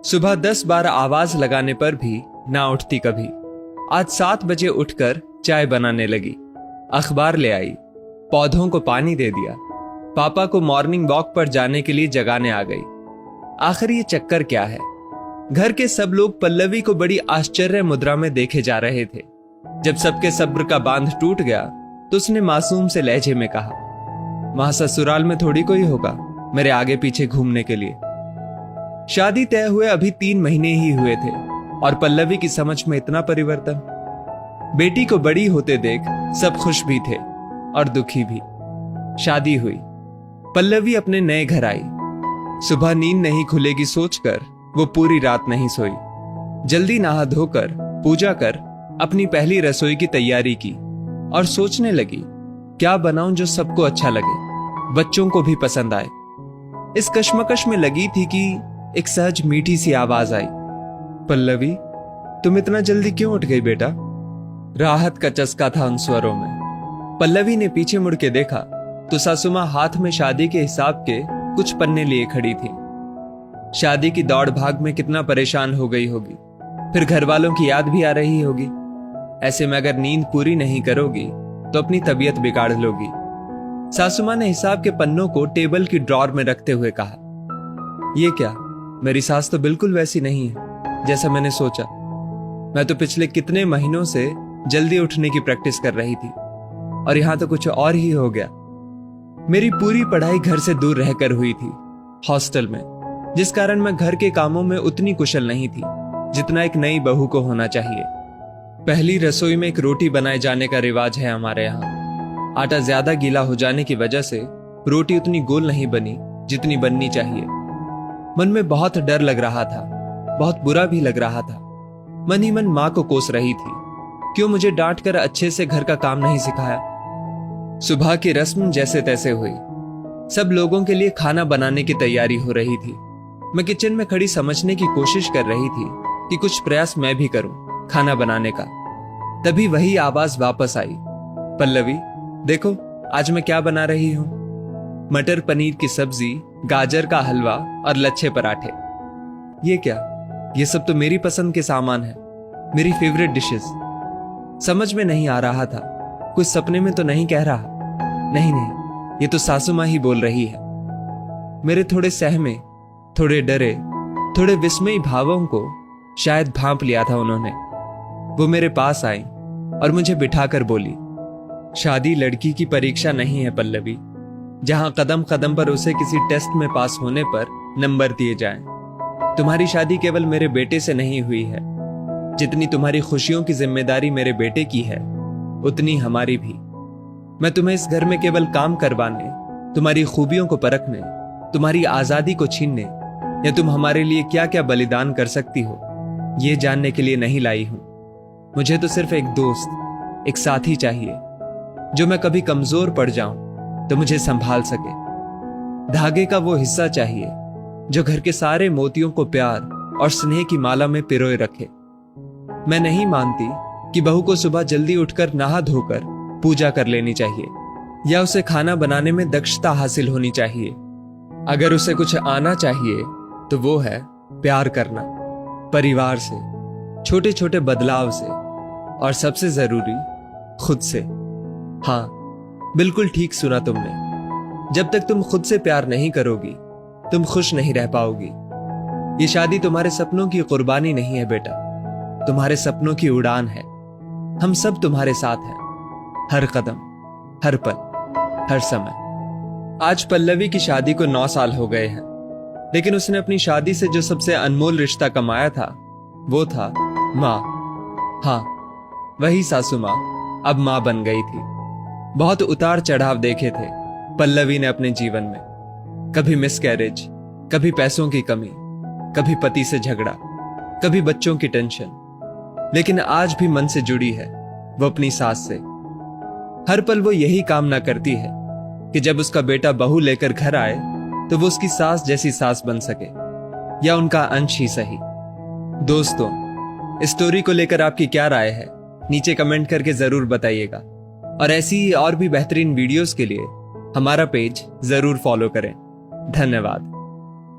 सुबह 10-12 आवाज लगाने पर भी ना उठती कभी। आज 7 बजे उठकर चाय बनाने लगी, अखबार ले आई, पौधों को पानी दे दिया, पापा को मॉर्निंग वॉक पर जाने के लिए जगाने आ गई। आखिर ये चक्कर क्या है? घर के सब लोग पल्लवी को बड़ी आश्चर्य मुद्रा में देखे जा रहे थे। जब सबके सब्र का बांध टूट गया तो उसने मासूम से लहजे में कहा, वहां ससुराल में थोड़ी कोई होगा मेरे आगे पीछे घूमने के लिए। शादी तय हुए अभी 3 महीने ही हुए थे और पल्लवी की समझ में इतना परिवर्तन। बेटी को बड़ी होते देख सब खुश भी थे और दुखी भी। शादी हुई, पल्लवी अपने नए घर आई। सुबह नींद नहीं खुलेगी सोचकर वो पूरी रात नहीं सोई। जल्दी नहा धोकर पूजा कर अपनी पहली रसोई की तैयारी की और सोचने लगी क्या बनाऊं जो सबको अच्छा लगे, बच्चों को भी पसंद आए। इस कश्मकश में लगी थी कि एक सहज मीठी सी आवाज आई, पल्लवी तुम इतना जल्दी क्यों उठ गई बेटा? राहत का चस्का था उन स्वरों में। पल्लवी ने पीछे मुड़ के देखा तो सासुमा हाथ में शादी के हिसाब के कुछ पन्ने लिए खड़ी थी। शादी की दौड़ भाग में कितना परेशान हो गई होगी, फिर घर वालों की याद भी आ रही होगी। ऐसे में अगर नींद पूरी नहीं करोगी तो अपनी तबीयत बिगाड़ लोगी। सासुमा ने हिसाब के पन्नों को टेबल की ड्रॉर में रखते हुए कहा, ये क्या, मेरी सास तो बिल्कुल वैसी नहीं है जैसा मैंने सोचा। मैं तो पिछले कितने महीनों से जल्दी उठने की प्रैक्टिस कर रही थी और यहां तो कुछ और ही हो गया। मेरी पूरी पढ़ाई घर से दूर रहकर हुई थी, हॉस्टल में, जिस कारण मैं घर के कामों में उतनी कुशल नहीं थी जितना एक नई बहू को होना चाहिए। पहली रसोई में एक रोटी बनाए जाने का रिवाज है हमारे यहाँ। आटा ज्यादा गीला हो जाने की वजह से रोटी उतनी गोल नहीं बनी जितनी बननी चाहिए। मन में बहुत डर लग रहा था, बहुत बुरा भी लग रहा था। मन ही मन मां को कोस रही थी, क्यों मुझे डांट कर अच्छे से घर का काम नहीं सिखाया। सुबह की रस्म जैसे तैसे हुई। सब लोगों के लिए खाना बनाने की तैयारी हो रही थी। मैं किचन में खड़ी समझने की कोशिश कर रही थी कि कुछ प्रयास मैं भी करूं खाना बनाने का। तभी वही आवाज वापस आई, पल्लवी देखो आज मैं क्या बना रही हूं। मटर पनीर की सब्जी, गाजर का हलवा और लच्छे पराठे। ये क्या, ये सब तो मेरी पसंद के सामान है, मेरी फेवरेट डिशेस। समझ में नहीं आ रहा था, कुछ सपने में तो नहीं कह रहा। नहीं, ये तो सासू मां ही बोल रही है। मेरे थोड़े सहमे, थोड़े डरे, थोड़े विस्मयी भावों को शायद भांप लिया था उन्होंने। वो मेरे पास आई और मुझे बिठाकर बोली, शादी लड़की की परीक्षा नहीं है पल्लवी, जहां कदम कदम पर उसे किसी टेस्ट में पास होने पर नंबर दिए जाएं। तुम्हारी शादी केवल मेरे बेटे से नहीं हुई है। जितनी तुम्हारी खुशियों की जिम्मेदारी मेरे बेटे की है उतनी हमारी भी। मैं तुम्हें इस घर में केवल काम करवाने, तुम्हारी खूबियों को परखने, तुम्हारी आजादी को छीनने या तुम हमारे लिए क्या क्या बलिदान कर सकती हो ये जानने के लिए नहीं लाई हूं। मुझे तो सिर्फ एक दोस्त, एक साथी चाहिए जो मैं कभी कमजोर पड़ जाऊं तो मुझे संभाल सके। धागे का वो हिस्सा चाहिए जो घर के सारे मोतियों को प्यार और स्नेह की माला में पिरोए रखे। मैं नहीं मानती कि बहू को सुबह जल्दी उठकर नहा धोकर पूजा कर लेनी चाहिए या उसे खाना बनाने में दक्षता हासिल होनी चाहिए। अगर उसे कुछ आना चाहिए तो वो है प्यार करना, परिवार से, छोटे छोटे बदलाव से और सबसे जरूरी खुद से। हाँ, बिल्कुल ठीक सुना तुमने। जब तक तुम खुद से प्यार नहीं करोगी तुम खुश नहीं रह पाओगी। ये शादी तुम्हारे सपनों की कुर्बानी नहीं है बेटा, तुम्हारे सपनों की उड़ान है। हम सब तुम्हारे साथ हैं, हर कदम, हर पल, हर समय। आज पल्लवी की शादी को 9 साल हो गए हैं, लेकिन उसने अपनी शादी से जो सबसे अनमोल रिश्ता कमाया था वो था माँ। हाँ, वही सासू माँ अब माँ बन गई थी। बहुत उतार चढ़ाव देखे थे पल्लवी ने अपने जीवन में। कभी मिसकैरेज, कभी पैसों की कमी, कभी पति से झगड़ा, कभी बच्चों की टेंशन, लेकिन आज भी मन से जुड़ी है वो अपनी सास से। हर पल वो यही कामना करती है कि जब उसका बेटा बहू लेकर घर आए तो वो उसकी सास जैसी सास बन सके, या उनका अंश ही सही। दोस्तों, इस स्टोरी को लेकर आपकी क्या राय है नीचे कमेंट करके जरूर बताइएगा और ऐसी ही और भी बेहतरीन वीडियोस के लिए हमारा पेज जरूर फॉलो करें। धन्यवाद।